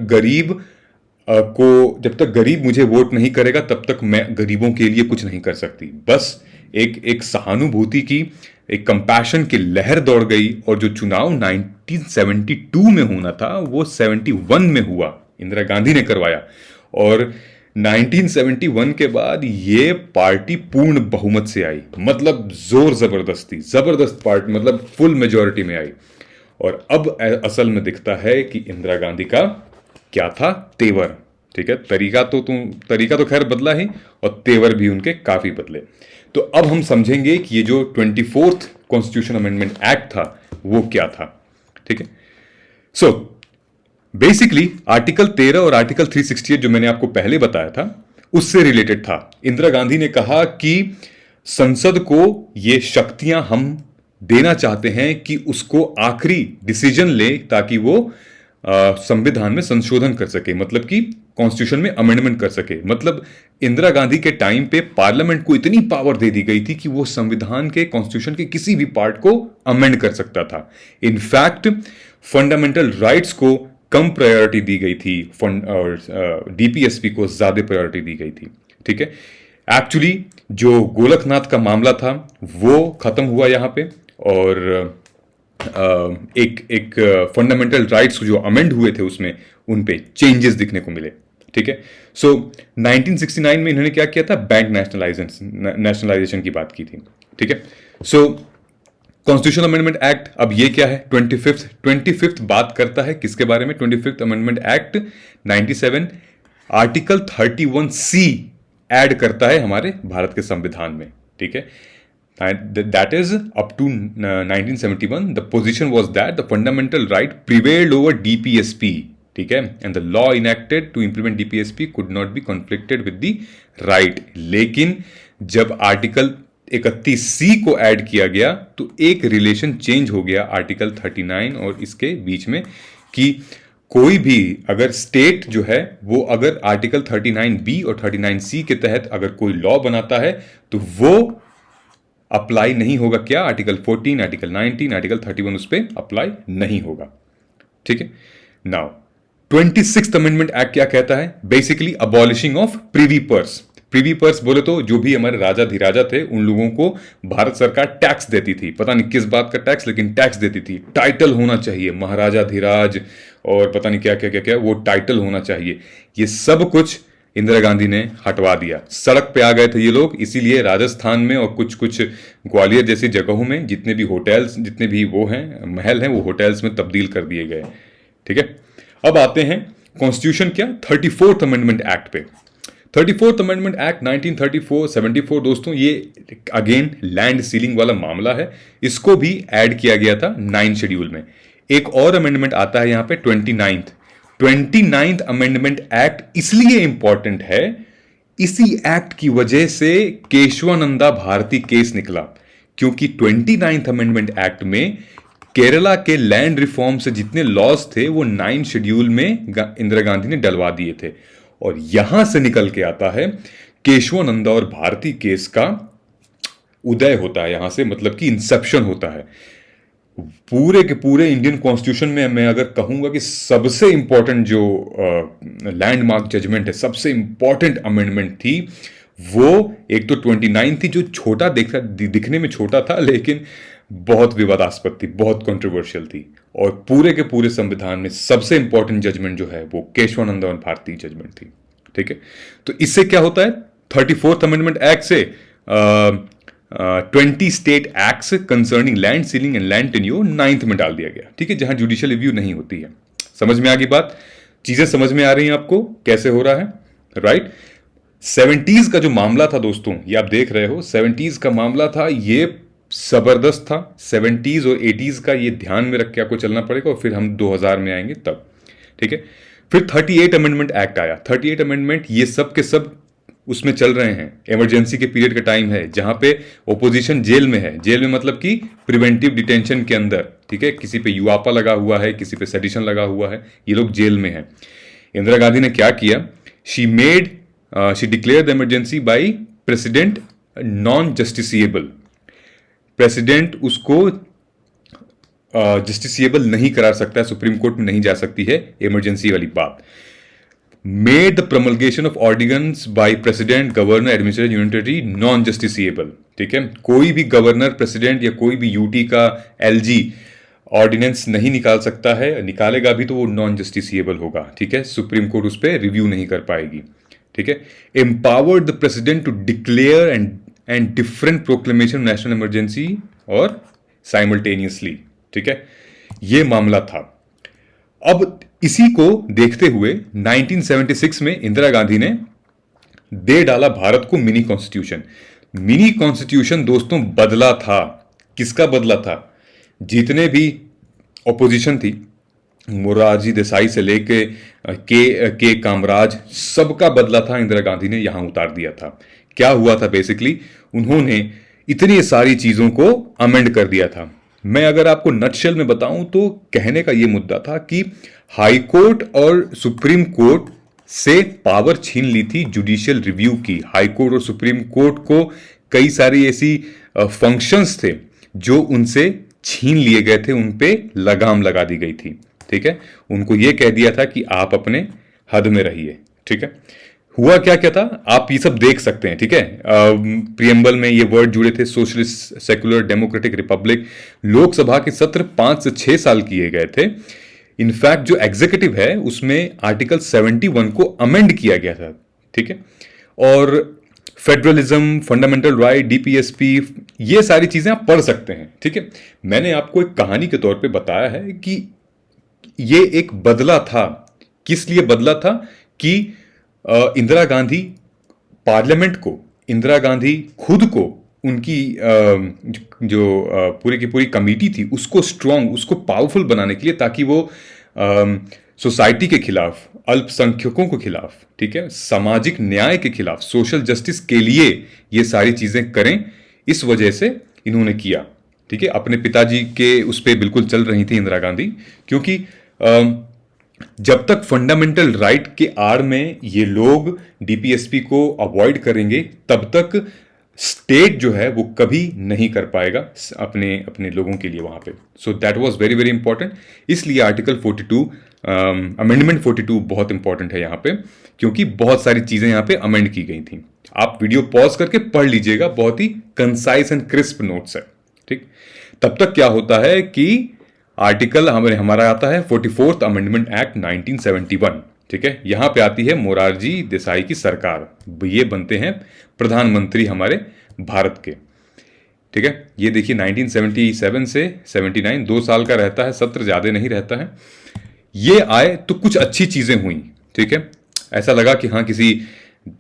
[SPEAKER 1] गरीब मुझे वोट नहीं करेगा तब तक मैं गरीबों के लिए कुछ नहीं कर सकती। बस एक सहानुभूति की, एक कंपैशन की लहर दौड़ गई, और जो चुनाव 1972 में होना था वो 71 में हुआ, इंदिरा गांधी ने करवाया। और 1971 के बाद ये पार्टी पूर्ण बहुमत से आई, मतलब जबरदस्त पार्टी, मतलब फुल मेजॉरिटी में आई। और अब असल में दिखता है कि इंदिरा गांधी का क्या था तेवर, ठीक है। तरीका तो खैर बदला ही, और तेवर भी उनके काफी बदले। तो अब हम समझेंगे कि ये जो 24th कॉन्स्टिट्यूशन अमेंडमेंट एक्ट था वो क्या था, ठीक है। सो बेसिकली आर्टिकल 13 और आर्टिकल 368 जो मैंने आपको पहले बताया था उससे रिलेटेड था। इंदिरा गांधी ने कहा कि संसद को ये शक्तियां हम देना चाहते हैं कि उसको आखिरी डिसीजन ले, ताकि वो संविधान में संशोधन कर सके, मतलब कि कॉन्स्टिट्यूशन में अमेंडमेंट कर सके। मतलब इंदिरा गांधी के टाइम पे पार्लियामेंट को इतनी पावर दे दी गई थी कि वो संविधान के, कॉन्स्टिट्यूशन के किसी भी पार्ट को अमेंड कर सकता था। इनफैक्ट फंडामेंटल राइट्स को कम प्रायोरिटी दी गई थी, और डीपीएसपी को ज्यादा प्रायोरिटी दी गई थी, ठीक है। एक्चुअली जो गोलकनाथ का मामला था वो खत्म हुआ यहां पे, और एक फंडामेंटल राइट्स जो अमेंड हुए थे उसमें उन पे चेंजेस दिखने को मिले, ठीक है। सो 1969 में इन्होंने क्या किया था, बैंक नेशनलाइजेशन की बात की थी, ठीक है। सो कॉन्स्टिट्यूशनल अमेंडमेंट एक्ट, अब ये क्या है, 25th बात करता है किसके बारे में, 25th amendment act 97 article 31C add करता है हमारे भारत के संविधान में, ठीक है। That is up to 1971 the position was that the fundamental right prevailed over DPSP, ठीक है, and the law enacted to implement DPSP could not be conflicted with the right। लेकिन जब आर्टिकल 31C को ऐड किया गया तो एक relation change हो गया आर्टिकल 39 और इसके बीच में, कि कोई भी अगर स्टेट जो है वो अगर आर्टिकल 39B और 39C के तहत अगर कोई लॉ बनाता है तो वो अप्लाई नहीं होगा, क्या, आर्टिकल 14, आर्टिकल 19, आर्टिकल 31 उस पर अप्लाई नहीं होगा, ठीक है। नाउ 26th अमेंडमेंट एक्ट क्या कहता है, basically abolishing of privy purse. Privy purse बोले तो जो भी हमारे राजा धीराजा थे उन लोगों को भारत सरकार टैक्स देती थी, पता नहीं किस बात का टैक्स, लेकिन टैक्स देती थी। टाइटल होना चाहिए, महाराजा धीराज और पता नहीं क्या क्या क्या क्या, वो टाइटल होना चाहिए। ये सब कुछ इंदिरा गांधी ने हटवा दिया। सड़क पे आ गए थे ये लोग, इसीलिए राजस्थान में और कुछ कुछ ग्वालियर जैसी जगहों में जितने भी होटल्स, जितने भी वो हैं महल हैं, वो होटल्स में तब्दील कर दिए गए। ठीक है, अब आते हैं कॉन्स्टिट्यूशन क्या, 34th अमेंडमेंट एक्ट पे। 34th अमेंडमेंट एक्ट 1934-74 दोस्तों, ये अगेन लैंड सीलिंग वाला मामला है। इसको भी ऐड किया गया था 9 शेड्यूल में। एक और अमेंडमेंट आता है यहाँ पे 29th अमेंडमेंट एक्ट इसलिए इंपॉर्टेंट है, इसी एक्ट की वजह से केशवानंदा भारती केस निकला, क्योंकि 29th अमेंडमेंट एक्ट में केरला के लैंड रिफॉर्म से जितने लॉज थे वो 9 शेड्यूल में इंदिरा गांधी ने डलवा दिए थे। और यहां से निकल के आता है केशवानंदा और भारती केस का उदय होता है, यहां से मतलब कि इंसेप्शन होता है। पूरे के पूरे इंडियन कॉन्स्टिट्यूशन में मैं अगर कहूंगा कि सबसे इंपॉर्टेंट जो लैंडमार्क जजमेंट है, सबसे इंपॉर्टेंट अमेंडमेंट थी, वो एक तो 29 थी जो छोटा दिखने में छोटा था लेकिन बहुत विवादास्पद थी, बहुत कंट्रोवर्शियल थी। और पूरे के पूरे संविधान में सबसे इंपॉर्टेंट जजमेंट जो है वो केशवानंदा और भारती जजमेंट थी। ठीक है, तो इससे क्या होता है, 34th अमेंडमेंट एक्ट से 20 state acts concerning land ceiling and land tenure 9th में डाल दिया गया। ठीक है, जहां जुडिशियल रिव्यू नहीं होती है। समझ में आ गई बात, चीजें समझ में आ रही हैं आपको कैसे हो रहा है, राइट। 70s का जो मामला था दोस्तों, ये आप देख रहे हो, 70s का मामला था, ये जबरदस्त था। 70s और 80s का ये ध्यान में रख के आपको चलना पड़ेगा, और फिर हम 2000 में आएंगे तब। ठीक है, फिर 38 अमेंडमेंट एक्ट आया। 38 अमेंडमेंट ये सब के सब उसमें चल रहे हैं, इमरजेंसी के पीरियड का टाइम है, जहां पे ओपोजिशन जेल में है। जेल में मतलब कि प्रिवेंटिव डिटेंशन के अंदर। ठीक है, किसी पे यूआपा लगा हुआ है, किसी पे सेडिशन लगा हुआ है, ये लोग जेल में है। इंदिरा गांधी ने क्या किया, she declare the emergency by president non justiciable. President उसको जस्टिसिएबल नहीं करा सकता है, सुप्रीम कोर्ट में नहीं जा सकती है इमरजेंसी वाली बात। Made the promulgation of ordinance by president governor administrative unitary non justiciable. ठीक है, कोई भी गवर्नर, प्रेसिडेंट या कोई भी यूटी का एलजी ऑर्डिनेंस नहीं निकाल सकता है, निकालेगा भी तो वो नॉन जस्टिसिएबल होगा। ठीक है, सुप्रीम कोर्ट उस पर रिव्यू नहीं कर पाएगी। ठीक है, empowered the president to declare and different proclamation national emergency और साइमल्टेनियसली। ठीक है, ये मामला था। अब इसी को देखते हुए 1976 में इंदिरा गांधी ने दे डाला भारत को मिनी कॉन्स्टिट्यूशन। मिनी कॉन्स्टिट्यूशन दोस्तों बदला था, किसका बदला था, जितने भी ऑपोजिशन थी, मोरारजी देसाई से लेके के कामराज, सबका बदला था, इंदिरा गांधी ने यहां उतार दिया था। क्या हुआ था बेसिकली, उन्होंने इतनी सारी चीजों को अमेंड कर दिया था। मैं अगर आपको नटशेल में बताऊं तो कहने का यह मुद्दा था कि हाई कोर्ट और सुप्रीम कोर्ट से पावर छीन ली थी जुडिशियल रिव्यू की। हाई कोर्ट और सुप्रीम कोर्ट को कई सारी ऐसी फंक्शंस थे जो उनसे छीन लिए गए थे, उन पे लगाम लगा दी गई थी। ठीक है, उनको यह कह दिया था कि आप अपने हद में रहिए। ठीक है, हुआ क्या क्या था आप ये सब देख सकते हैं। ठीक है, प्रियम्बल में ये वर्ड जुड़े थे, socialist, secular, democratic, Republic. Lok Sabha के सत्र 5 से 6 साल किए गए थे। इनफैक्ट जो एग्जीक्यूटिव है उसमें आर्टिकल 71 को अमेंड किया गया था। ठीक है, और फेडरलिज्म, फंडामेंटल राइट, डीपीएसपी, ये सारी चीजें आप पढ़ सकते हैं। ठीक है, मैंने आपको एक कहानी के तौर पे बताया है कि ये एक बदला था। किस लिए बदला था कि इंदिरा गांधी पार्लियामेंट को, इंदिरा गांधी खुद को, उनकी जो पूरी की पूरी कमेटी थी उसको स्ट्रांग, उसको पावरफुल बनाने के लिए, ताकि वो सोसाइटी के खिलाफ, अल्पसंख्यकों के खिलाफ, ठीक है, सामाजिक न्याय के खिलाफ, सोशल जस्टिस के लिए ये सारी चीजें करें। इस वजह से इन्होंने किया। ठीक है, अपने पिताजी के उस पर बिल्कुल चल रही थी इंदिरा गांधी, क्योंकि जब तक फंडामेंटल राइट के आड़ में ये लोग डीपीएसपी को अवॉइड करेंगे, तब तक स्टेट जो है वो कभी नहीं कर पाएगा अपने अपने लोगों के लिए वहां पे। So that was very very important. इसलिए आर्टिकल 42, अमेंडमेंट 42 बहुत इंपॉर्टेंट है यहाँ पे, क्योंकि बहुत सारी चीजें यहाँ पे अमेंड की गई थी। आप वीडियो पॉज करके पढ़ लीजिएगा, बहुत ही कंसाइज एंड क्रिस्प नोट्स है। ठीक, तब तक क्या होता है कि आर्टिकल हमारा आता है 44th अमेंडमेंट एक्ट 1971। ठीक है, यहां पे आती है मोरारजी देसाई की सरकार, ये बनते हैं प्रधानमंत्री हमारे भारत के। ठीक है, ये देखिए 1977 से 79, 2 साल का रहता है सत्र, ज़्यादा नहीं रहता है। ये आए तो कुछ अच्छी चीज़ें हुई। ठीक है, ऐसा लगा कि हाँ किसी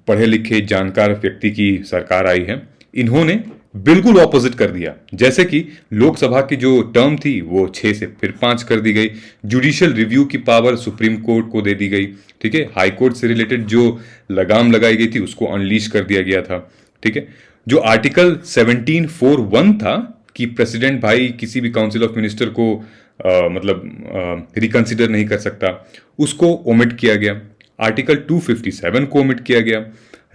[SPEAKER 1] पढ़े लिखे जानकार व्यक्ति की सरकार आई है। इन्होंने बिल्कुल ऑपोजिट कर दिया। जैसे कि लोकसभा की जो टर्म थी वो 6 से फिर 5 कर दी गई। जुडिशियल रिव्यू की पावर सुप्रीम कोर्ट को दे दी गई। ठीक है, हाई कोर्ट से रिलेटेड जो लगाम लगाई गई थी उसको अनलीश कर दिया गया था। ठीक है, जो आर्टिकल 1741 था कि प्रेसिडेंट भाई किसी भी काउंसिल ऑफ मिनिस्टर को मतलब रिकंसिडर नहीं कर सकता, उसको ओमिट किया गया। आर्टिकल 257 को ओमिट किया गया।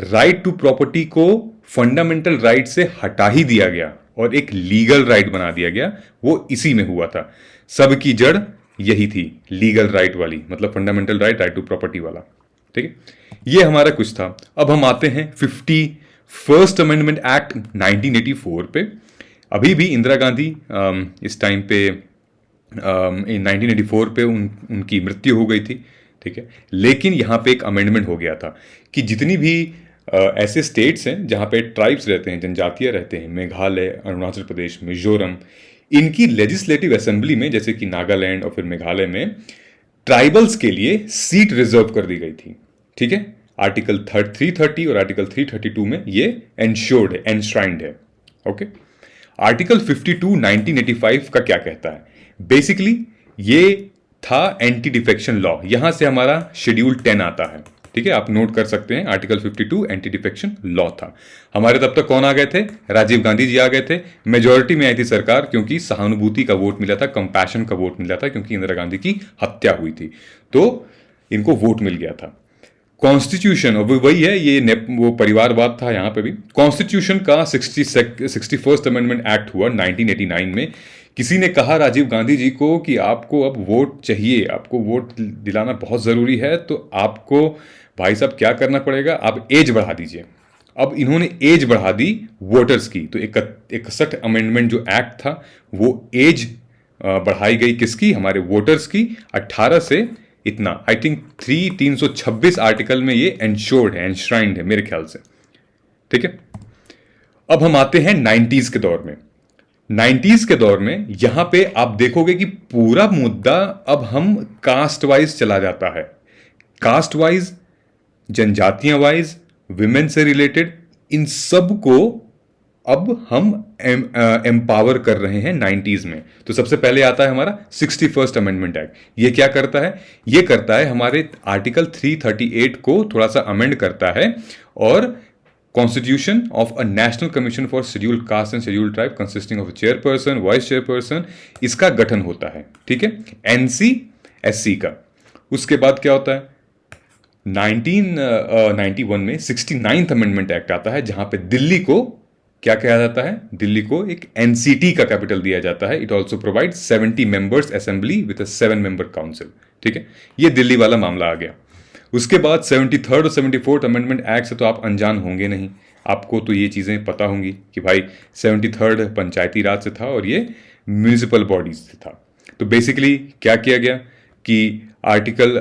[SPEAKER 1] राइट टू प्रॉपर्टी को फंडामेंटल राइट से हटा ही दिया गया और एक लीगल राइट बना दिया गया। वो इसी में हुआ था, सबकी जड़ यही थी, लीगल राइट वाली, मतलब fundamental right, right to property वाला। ठीक है, ये हमारा कुछ था। अब हम आते हैं 51st अमेंडमेंट एक्ट 1984 पे। अभी भी इंदिरा गांधी इस टाइम पे 1984 पे उनकी मृत्यु हो गई थी। ठीक है, लेकिन यहाँ पे एक अमेंडमेंट हो गया था कि जितनी भी ऐसे स्टेट्स हैं जहाँ पे ट्राइब्स रहते हैं, जनजातियाँ रहते हैं, मेघालय, अरुणाचल प्रदेश, मिजोरम, इनकी लेजिस्लेटिव असेंबली में, जैसे कि नागालैंड और फिर मेघालय में, ट्राइबल्स के लिए सीट रिजर्व कर दी गई थी। ठीक है, आर्टिकल 330 और आर्टिकल 332 में ये एंश्योर्ड है, एनश्राइंड है। ओके, आर्टिकल 52 1985 का क्या कहता है? बेसिकली ये था एंटी डिफेक्शन लॉ। यहां से हमारा शेड्यूल 10 आता है। ठीक है, आप नोट कर सकते हैं, आर्टिकल 52 एंटी डिफेक्शन लॉ था। हमारे तब तक कौन आ गए थे? राजीव गांधी जी आ गए थे। मेजोरिटी में आई थी सरकार, क्योंकि सहानुभूति का वोट मिला था, कंपैशन का वोट मिला था, क्योंकि इंदिरा गांधी की हत्या हुई थी, तो इनको वोट मिल गया था। कॉन्स्टिट्यूशन, और वही है, ये वो परिवारवाद था यहाँ पे भी। कॉन्स्टिट्यूशन का 61st अमेंडमेंट एक्ट हुआ 1989 में। किसी ने कहा राजीव गांधी जी को कि आपको अब वोट चाहिए, आपको वोट दिलाना बहुत ज़रूरी है, तो आपको भाई साहब क्या करना पड़ेगा, आप एज बढ़ा दीजिए। अब इन्होंने एज बढ़ा दी वोटर्स की, तो 61 अमेंडमेंट जो एक्ट था वो एज बढ़ाई गई किसकी? हमारे वोटर्स की, 18 से इतना। आई थिंक 326 आर्टिकल में ये एंश्योर्ड है, एनश्राइंड है मेरे ख्याल से। ठीक है, अब हम आते हैं 90s के दौर में। 90s के दौर में यहां पे आप देखोगे कि पूरा मुद्दा अब हम कास्ट वाइज चला जाता है। कास्ट वाइज, जनजातियां वाइज, विमेन से रिलेटेड, इन सब को अब हम एम्पावर कर रहे हैं 90s में। तो सबसे पहले आता है हमारा 61st अमेंडमेंट एक्ट। ये क्या करता है? ये करता है हमारे आर्टिकल 338 को थोड़ा सा अमेंड करता है, और constitution of a national commission for scheduled caste and scheduled tribe consisting of chairperson, vice chairperson, इसका गठन होता है। ठीक है, NC-SC का। उसके बाद क्या होता है? 1991 में 69th अमेंडमेंट एक्ट आता है, जहां पे दिल्ली को क्या कहा जाता है? दिल्ली को एक NCT का कैपिटल दिया जाता है। It also provide 70 members assembly with a 7 member council. ठीक है, ये दिल्ली वाला मामला आ गया। उसके बाद 73rd और 74th अमेंडमेंट एक्ट से तो आप अनजान होंगे नहीं, आपको तो ये चीज़ें पता होंगी कि भाई 73rd पंचायती राज से था और ये म्यूनिसिपल बॉडीज से था। तो बेसिकली क्या किया गया कि आर्टिकल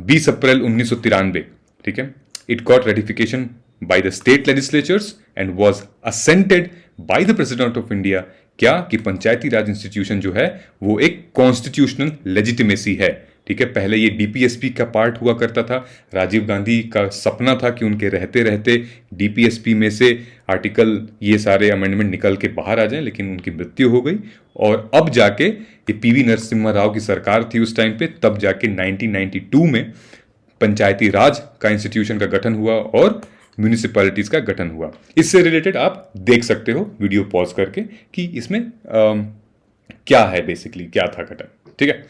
[SPEAKER 1] 20 अप्रैल 1993, ठीक है, it got ratification by the state legislatures and was assented by the president of India। क्या कि पंचायती राज इंस्टीट्यूशन जो है वो एक कॉन्स्टिट्यूशनल लेजिटिमेसी है। ठीक है, पहले ये डीपीएसपी का पार्ट हुआ करता था। राजीव गांधी का सपना था कि उनके रहते रहते डीपीएसपी में से आर्टिकल, ये सारे अमेंडमेंट निकल के बाहर आ जाएं, लेकिन उनकी मृत्यु हो गई। और अब जाके ये पीवी नरसिम्हा राव की सरकार थी उस टाइम पे, तब जाके 1992 में पंचायती राज का इंस्टीट्यूशन का गठन हुआ और म्यूनिसिपैलिटीज का गठन हुआ। इससे रिलेटेड आप देख सकते हो वीडियो पॉज करके कि इसमें क्या है, बेसिकली क्या था गठन। ठीक है,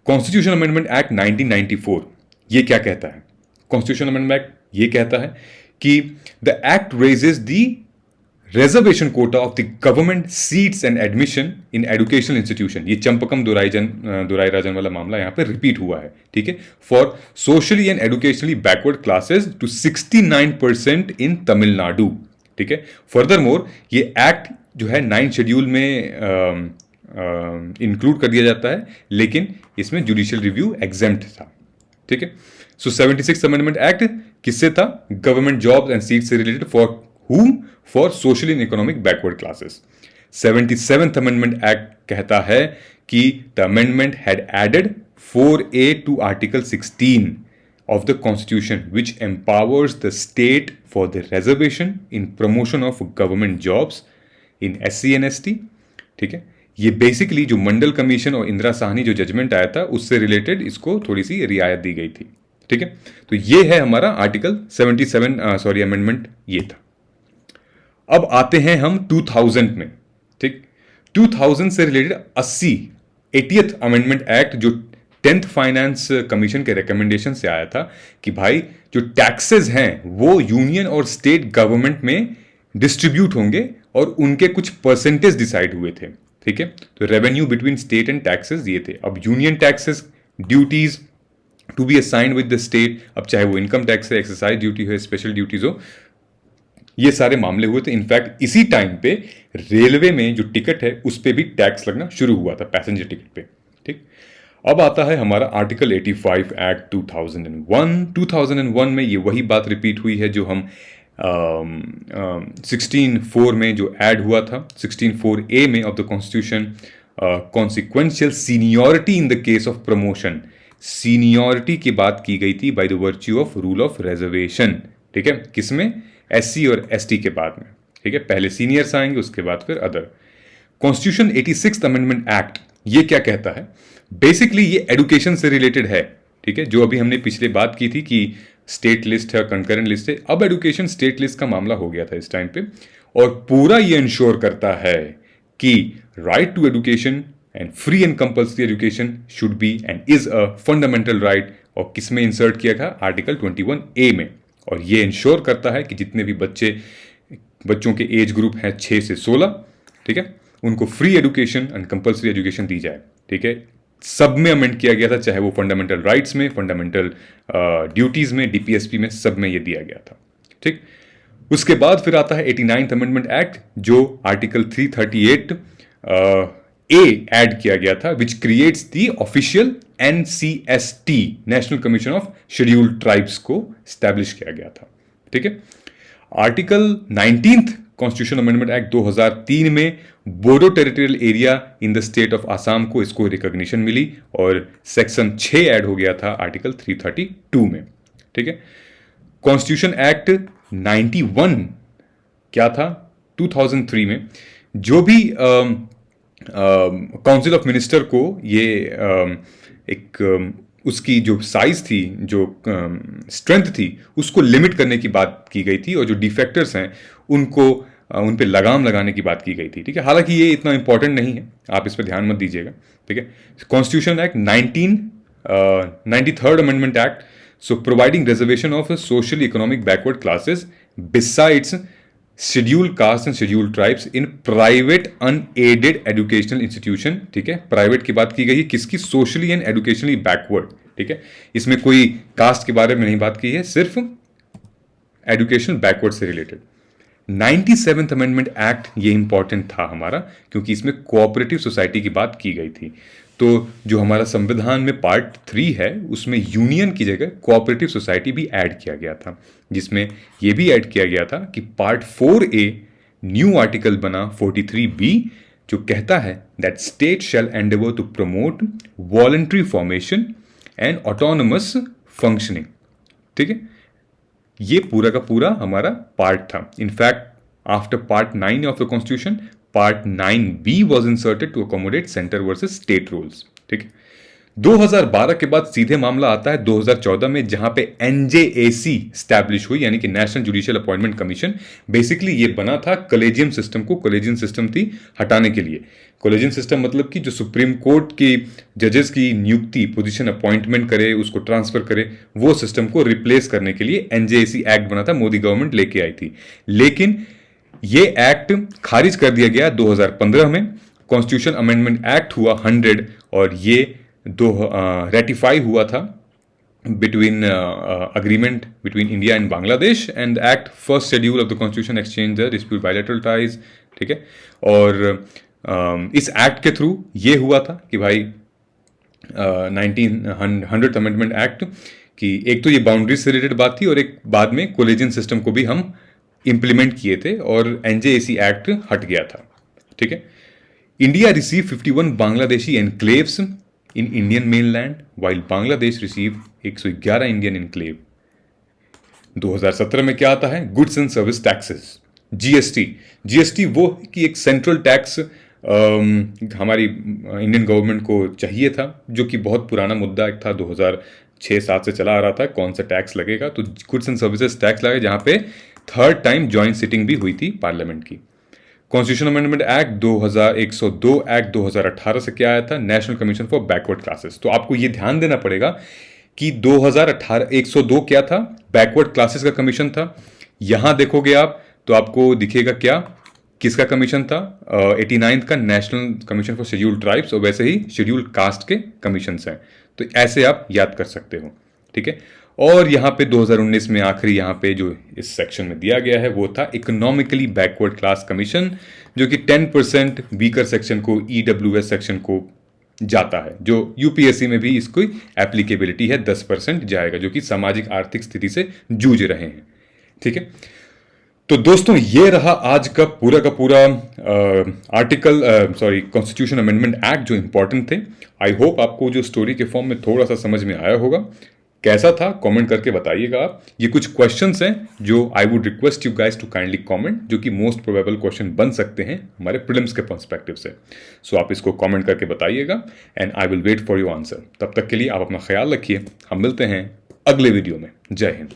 [SPEAKER 1] कॉन्स्टिट्यूशन अमेंडमेंट एक्ट 1994 ये क्या कहता है? कॉन्स्टिट्यूशन अमेंडमेंट एक्ट ये कहता है कि the act raises the reservation quota of the government seats and admission in educational institution। ये चंपकम दुराई राजन वाला मामला यहाँ पे रिपीट हुआ है। ठीक है, for socially and educationally backward classes to 69% in Tamil Nadu. ठीक है, फर्दर मोर ये एक्ट जो है 9 शेड्यूल में इंक्लूड कर दिया जाता है, लेकिन इसमें जुडिशियल रिव्यू एग्जेम्प्ट था। ठीक है। सो 76 अमेंडमेंट एक्ट किससे था? गवर्नमेंट जॉब्स एंड सीट्स से related, for whom? For social and economic backward classes. 77th amendment act कहता है कि the amendment had added 4A to Article 16 of the Constitution, which empowers the state for the reservation in promotion of government jobs in SC and ST। ठीक है, ये basically जो मंडल commission और इंदिरा साहनी जो judgement आया था उससे रिलेटेड इसको थोड़ी सी रियायत दी गई थी। ठीक है, तो ये है हमारा आर्टिकल 77 अमेंडमेंट ये था। अब आते हैं हम 2000 में। ठीक, 2000 से रिलेटेड 80th अमेंडमेंट एक्ट जो 10th फाइनेंस कमीशन के रिकमेंडेशन से आया था कि भाई जो टैक्सेस हैं वो यूनियन और स्टेट गवर्नमेंट में डिस्ट्रीब्यूट होंगे और उनके कुछ परसेंटेज डिसाइड हुए थे। ठीक है, तो revenue between state and taxes ये थे। अब union taxes duties to be assigned with the state, अब चाहे वो इनकम टैक्स है, एक्सरसाइज ड्यूटी हो, स्पेशल ड्यूटीज हो, ये सारे मामले हुए थे। इनफैक्ट इसी टाइम पे रेलवे में जो टिकट है उस पर भी टैक्स लगना शुरू हुआ था, पैसेंजर टिकट पे। ठीक, अब आता है हमारा आर्टिकल 85 एक्ट 2001। 2001 में ये वही बात रिपीट हुई है जो हम 16(4) में जो ऐड हुआ था, 16(4)A में of the constitution, consequential seniority in the case of promotion. Seniority की बात की गई थी by the virtue of rule of reservation. ठीक है, किसमें? SC और ST के बाद में। ठीक है, पहले सीनियर्स आएंगे उसके बाद फिर other. Constitution 86th amendment act ये क्या कहता है? बेसिकली ये एडुकेशन से रिलेटेड है। ठीक है, जो अभी हमने पिछले बात की थी कि स्टेट लिस्ट है, कंकरेंट लिस्ट है, अब एडुकेशन स्टेट लिस्ट का मामला हो गया था इस टाइम पे। और पूरा ये इंश्योर करता है कि right to education and free and compulsory education should be and is a fundamental right. और किसमें इंसर्ट किया था? आर्टिकल 21A में। और ये इंश्योर करता है कि जितने भी बच्चों के एज ग्रुप हैं 6 से 16, ठीक है, उनको free education and compulsory education दी जाए। ठीक है, सब में अमेंड किया गया था, चाहे वो फंडामेंटल राइट्स में, फंडामेंटल ड्यूटीज में, DPSP में, सब में ये दिया गया था। ठीक, उसके बाद फिर आता है 89th अमेंडमेंट एक्ट जो आर्टिकल 338 A ऐड किया गया था, which creates the official NCST, national commission of scheduled tribes को स्टैब्लिश किया गया था। ठीक है, article 19th constitution amendment act 2003 में Bodo territorial area in the state of Assam को इसको रिकॉग्निशन मिली और सेक्शन 6 ऐड हो गया था आर्टिकल 332 में। ठीक है, कॉन्स्टिट्यूशन एक्ट 91 क्या था? 2003 में जो भी काउंसिल ऑफ मिनिस्टर को ये उसकी जो साइज थी, जो स्ट्रेंथ थी, उसको लिमिट करने की बात की गई थी और जो डिफेक्टर्स हैं उनको उन पे लगाम लगाने की बात की गई थी। ठीक है, हालांकि ये इतना इंपॉर्टेंट नहीं है, आप इस पर ध्यान मत दीजिएगा। ठीक है, constitution act 93rd amendment act, so providing reservation of social economic backward classes besides scheduled caste and scheduled tribes in private unaided educational institution. ठीक है, प्राइवेट की बात की गई है, किसकी? Socially and educationally backward. ठीक है, इसमें कोई कास्ट के बारे में नहीं बात की है, सिर्फ एजुकेशनल बैकवर्ड से रिलेटेड। 97th अमेंडमेंट एक्ट ये इंपॉर्टेंट था हमारा क्योंकि इसमें कोऑपरेटिव सोसाइटी की बात की गई थी। तो जो हमारा संविधान में पार्ट 3 है उसमें यूनियन की जगह कोऑपरेटिव सोसाइटी भी ऐड किया गया था, जिसमें ये भी ऐड किया गया था कि पार्ट 4A न्यू आर्टिकल बना 43B जो कहता है that state shall endeavour to promote voluntary formation and autonomous functioning. ठीक है, ये पूरा का पूरा हमारा पार्ट था। In fact after part 9 of the constitution, part 9B was inserted to accommodate centre versus state rules. ठीक है, 2012 के बाद सीधे मामला आता है 2014 में, जहां पे NJAC स्टैब्लिश हुई, यानी कि national judicial appointment commission. Basically ये बना था कॉलेजियम सिस्टम को, कॉलेजियम सिस्टम थी हटाने के लिए। कॉलेजियम सिस्टम मतलब कि जो सुप्रीम कोर्ट की जजेस की नियुक्ति, पोजीशन अपॉइंटमेंट करे, उसको ट्रांसफर करे, वो सिस्टम को रिप्लेस करने के लिए NJAC एक्ट बना था, मोदी गवर्नमेंट लेके आई थी। लेकिन ये एक्ट खारिज कर दिया गया 2015 में। कॉन्स्टिट्यूशन अमेंडमेंट एक्ट हुआ 100 और ये रेटिफाई हुआ था between agreement between India and Bangladesh, and the act first schedule of the constitution exchange the dispute bilateral ties। ठीक है, और इस एक्ट के थ्रू ये हुआ था कि भाई 1900 अमेंडमेंट एक्ट कि एक तो ये बाउंड्री से रिलेटेड बात थी और एक बाद में कोलेजन सिस्टम को भी हम इंप्लीमेंट किए थे और एनजेएसी एक्ट हट गया था। ठीक है। India receive 51 Bangladeshi enclaves in Indian mainland while Bangladesh receive 111 Indian enclave. 2017 में क्या आता है? Goods and service taxes, GST. GST वो कि एक सेंट्रल टैक्स हमारी इंडियन गवर्नमेंट को चाहिए था, जो कि बहुत पुराना मुद्दा एक था, 2006-7 से चला आ रहा था कौन सा टैक्स लगेगा। तो गुड्स एंड सर्विसेज टैक्स लगा, जहां पे थर्ड टाइम ज्वाइंट सिटिंग भी हुई थी पार्लियामेंट की। कॉन्स्टिट्यूशन अमेंडमेंट एक्ट 2102 एक्ट 2018 से क्या आया था? National commission for backward classes. तो आपको ये ध्यान देना पड़ेगा कि 2018 102 क्या था? बैकवर्ड क्लासेस का कमीशन था। यहां देखोगे आप तो आपको दिखेगा क्या, किसका कमीशन था? 89 का national commission for scheduled tribes, और वैसे ही शेड्यूल्ड कास्ट के कमीशन हैं। तो ऐसे आप याद कर सकते हो। ठीक है। और यहाँ पे 2019 में आखिरी यहाँ पे जो इस सेक्शन में दिया गया है वो था इकोनॉमिकली बैकवर्ड क्लास कमीशन, जो कि 10% वीकर सेक्शन को, ईडब्ल्यूएस सेक्शन को जाता है, जो यूपीएससी में भी इसकी एप्लीकेबिलिटी है, 10% जाएगा, जो कि सामाजिक आर्थिक स्थिति से जूझ रहे हैं। ठीक है। तो दोस्तों ये रहा आज का पूरा कॉन्स्टिट्यूशन अमेंडमेंट एक्ट जो इंपॉर्टेंट थे। आई होप आपको जो स्टोरी के फॉर्म में थोड़ा सा समझ में आया होगा। कैसा था कमेंट करके बताइएगा आप। ये कुछ क्वेश्चंस हैं जो I would request you guys to kindly comment, जो कि मोस्ट प्रोबेबल क्वेश्चन बन सकते हैं हमारे प्रीलिम्स के पर्सपेक्टिव से। सो आप इसको कमेंट करके बताइएगा and I will wait for your answer. तब तक के लिए आप अपना ख्याल रखिए। हम मिलते हैं अगले वीडियो में। जय हिंद।